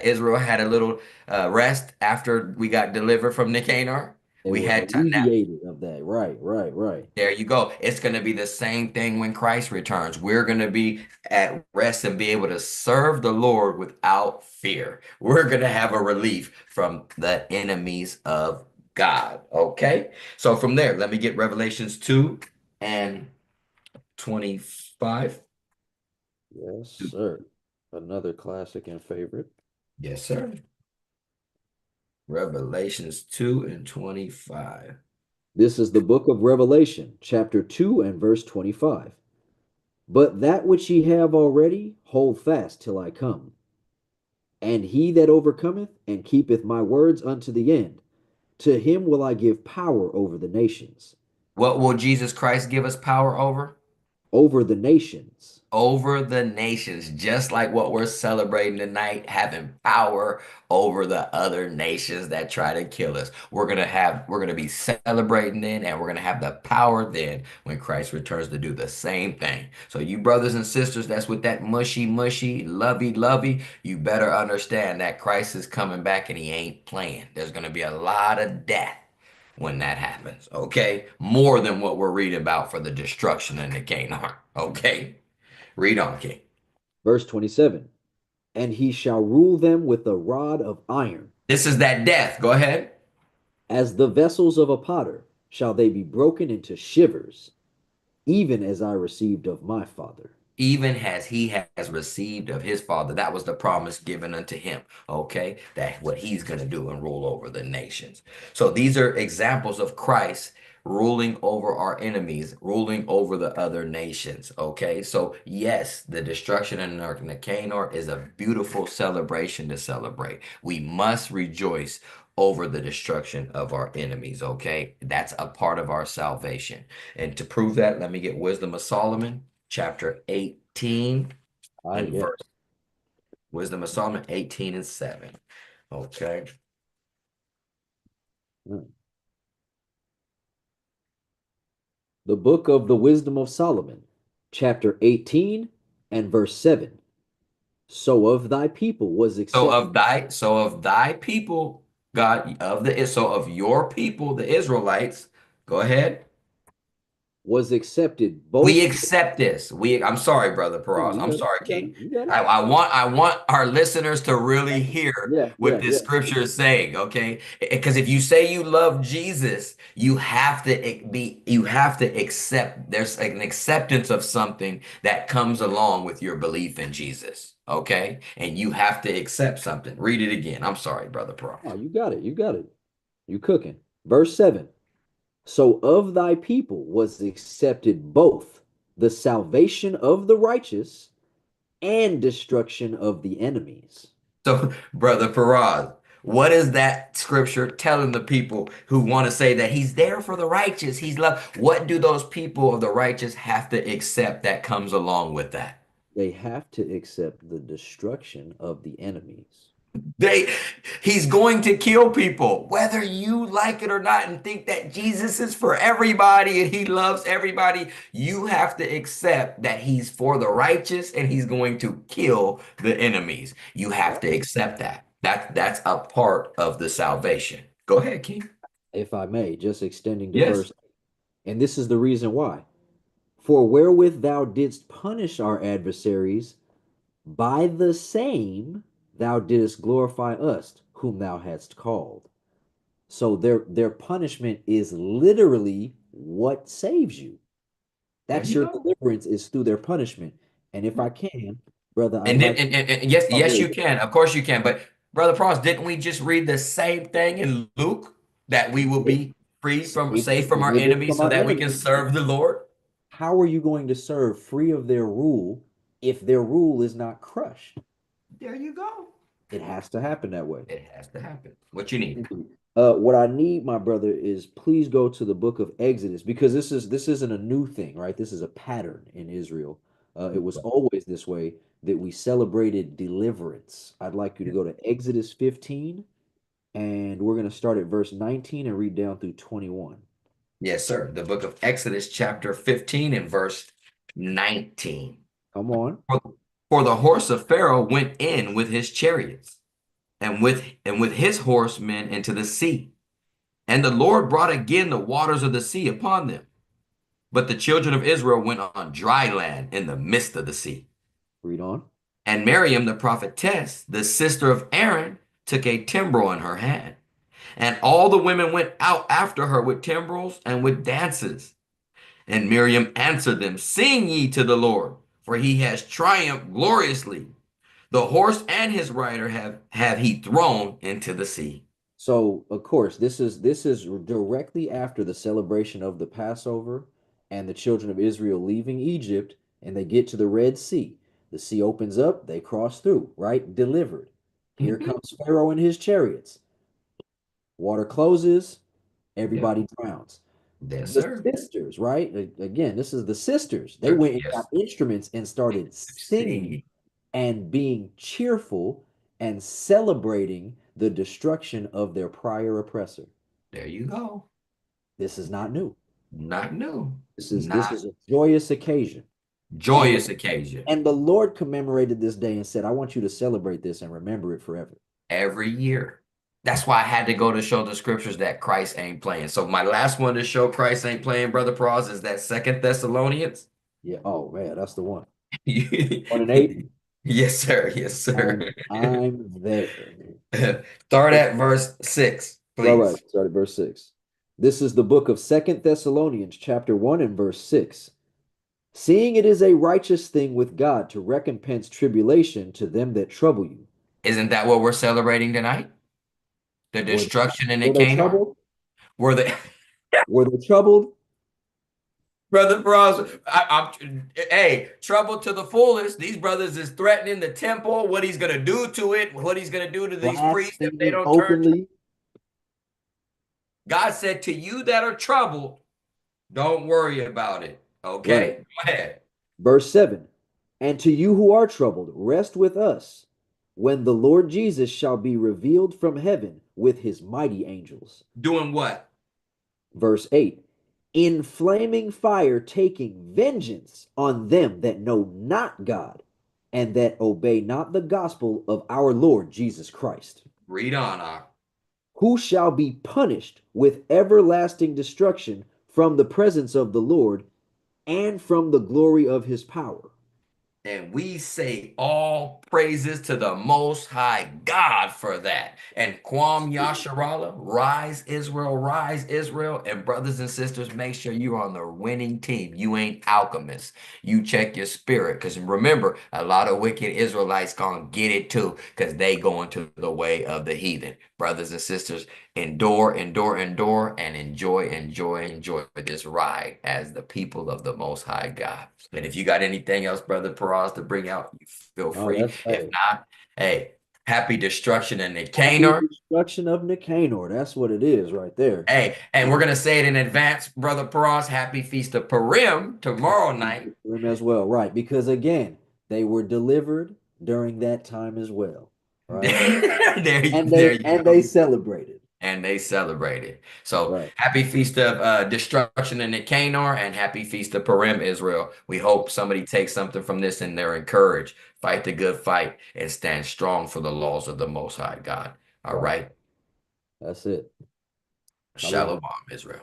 Israel had a little rest after we got delivered from Nicanor.
They
We
were
had to now.
alleviated of that. Right, right, right.
There you go. It's going to be the same thing when Christ returns. We're going to be at rest and be able to serve the Lord without fear. We're going to have a relief from the enemies of God. Okay. So from there, let me get Revelations 2 and 25.
Yes, sir. Another classic and favorite.
Yes, sir. Revelations 2 and 25.
This is the book of Revelation, chapter 2 and verse 25. But that which ye have already, hold fast till I come. And he that overcometh and keepeth my words unto the end, to him will I give power over the nations.
What will Jesus Christ give us power over?
Over the nations.
Over the nations, just like what we're celebrating tonight, having power over the other nations that try to kill us. We're gonna be celebrating then, and we're gonna have the power then when Christ returns to do the same thing. So you brothers and sisters, that's with that mushy, lovey, you better understand that Christ is coming back and he ain't playing. There's gonna be a lot of death when that happens, okay? More than what we're reading about for the destruction in the Canaan, okay? Read on, King.
Verse 27. And he shall rule them with a rod of iron.
This is that death. Go ahead.
As the vessels of a potter shall they be broken into shivers, even as I received of my father.
Even as he has received of his father. That was the promise given unto him. Okay. That what he's going to do and rule over the nations. So these are examples of Christ ruling over our enemies, ruling over the other nations. Okay. So yes, the destruction in Nicanor is a beautiful celebration to celebrate. We must rejoice over the destruction of our enemies. Okay. That's a part of our salvation. And to prove that, let me get Wisdom of Solomon chapter 18
Ah,
and
yes.
verse Wisdom of Solomon 18 and 7. Okay.
Mm. The book of the Wisdom of Solomon, chapter 18 and verse 7. So of thy people was accepted
So of thy people, God, so of your people, the Israelites, go ahead. We
both.
accept this. I'm sorry, Brother
No,
Peraz.
you
I'm
got it.
sorry,
You got
King.
it. You got it.
I want our listeners to really hear
Yeah,
what
yeah,
this
yeah.
scripture is saying, okay? Because if you say you love Jesus, you have to accept there's an acceptance of something that comes along with your belief in Jesus, okay? And you have to accept something. Read it again. I'm sorry, Brother Peraz.
Oh, you got it. You got it. You cooking. Verse 7. So of thy people was accepted both the salvation of the righteous and destruction of the enemies.
So, Brother Faraz, What is that scripture telling the people who want to say that he's there for the righteous? He's love. What do those people of the righteous have to accept that comes along with that?
They have to accept the destruction of the enemies.
They, he's going to kill people, whether you like it or not, and think that Jesus is for everybody and he loves everybody. You have to accept that he's for the righteous and he's going to kill the enemies. You have to accept that. That's a part of the salvation. Go ahead, King.
If I may, just extending to
Yes.
verse, and this is the reason why. For wherewith thou didst punish our adversaries, by the same thou didst glorify us, whom thou hadst called. So their punishment is literally what saves you.
There
That's
you
your
go.
deliverance is through their punishment. And if I can, brother, I'd
And then,
like.
and yes,
Oh,
yes,
there you
you
go.
can. Of course you can. But Brother Pross, didn't we just read the same thing in Luke that we will
It
be free from,
saved
safe from our
delivered
enemies
from
so
our
that we can
enemies.
serve the Lord?
How are you going to serve free of their rule if their rule is not crushed?
There you go.
It has to happen that way.
It has to happen. What you need?
What I need, my brother, is please go to the book of Exodus because this isn't a new thing, right? This is a pattern in Israel. It was always this way that we celebrated deliverance. I'd like you to go to Exodus 15, and we're going to start at verse 19 and read down through 21.
Yes, sir. The book of Exodus, chapter 15 and verse 19.
Come on.
For, for the horse of Pharaoh went in with his chariots and with his horsemen into the sea. And the Lord brought again the waters of the sea upon them. But the children of Israel went on dry land in the midst of the sea.
Read on.
And Miriam, the prophetess, the sister of Aaron, took a timbrel in her hand. And all the women went out after her with timbrels and with dances. And Miriam answered them, sing ye to the Lord, for he has triumphed gloriously. The horse and his rider have he thrown into the sea.
So, of course, this is directly after the celebration of the Passover and the children of Israel leaving Egypt, and they get to the Red Sea. The sea opens up, they cross through, right? Delivered. Here
Mhm.
comes Pharaoh and his chariots. Water closes,
Yep.
everybody drowns.
Yes,
The
sir.
sisters, right? Again, this is the sisters. They went and got
Yes.
instruments and started singing
See,
and being cheerful and celebrating the destruction of their prior oppressor.
there you go.
This is not new.
Not new.
This
Not
is a joyous occasion. And
joyous occasion.
and the Lord commemorated this day and said, I want you to celebrate this and remember it forever.
Every year. That's why I had to go to show the scriptures that Christ ain't playing. So my last one to show Christ ain't playing, Brother Pros, is that Second Thessalonians.
Yeah. Oh man, that's the one. 1 and 8.
Yes, sir. Yes, sir.
I'm there.
Start at verse 6,
All right,
please.
start at verse 6. This is the book of Second Thessalonians, chapter 1 and verse 6. Seeing it is a righteous thing with God to recompense tribulation to them that trouble you.
Isn't that what we're celebrating tonight? The
Were,
destruction in
were they
Nicanor?
troubled?
Were they,
Were they troubled?
Brother Bros, hey, trouble to the fullest. These brothers is threatening the temple, what he's gonna do to it, what he's gonna do to these priests if they
Blaspheming
don't turn.
openly?
God said to you that are troubled, don't worry about it.
Right.
Okay, go ahead.
Verse 7. And to you who are troubled, rest with us when the Lord Jesus shall be revealed from heaven with his mighty angels.
Doing what?
Verse 8. In flaming fire, taking vengeance on them that know not God and that obey not the gospel of our Lord Jesus Christ,
Read on, Ak.
who shall be punished with everlasting destruction from the presence of the Lord and from the glory of his power.
And we say all praises to the Most High God for that. And Kwam Yasharallah, rise Israel. And brothers and sisters, make sure you're on the winning team. You ain't alchemists. You check your spirit. Because remember, a lot of wicked Israelites gonna get it too, because they going to the way of the heathen. Brothers and sisters, endure, and enjoy this ride as the people of the Most High God. And if you got anything else, Brother Paraz, to bring out, you feel
Oh,
free.
that's
If
hey,
not, hey, Happy destruction in
Happy
Nicanor.
destruction of Nicanor. That's what it is right there.
Hey, and we're gonna say it in advance, Brother Paras. Happy Feast of Purim tomorrow night.
For him as well, right? Because again, they were delivered during that time as well, right?
There you
And
go.
they celebrated,
And they celebrated. So
right?
happy feast of destruction in Nicanor and happy feast of Purim, Israel. We hope somebody takes something from this and they're encouraged. Fight the good fight and stand strong for the laws of the Most High God. All
Right.
right.
That's it.
Shalom,
Shalom.
Israel.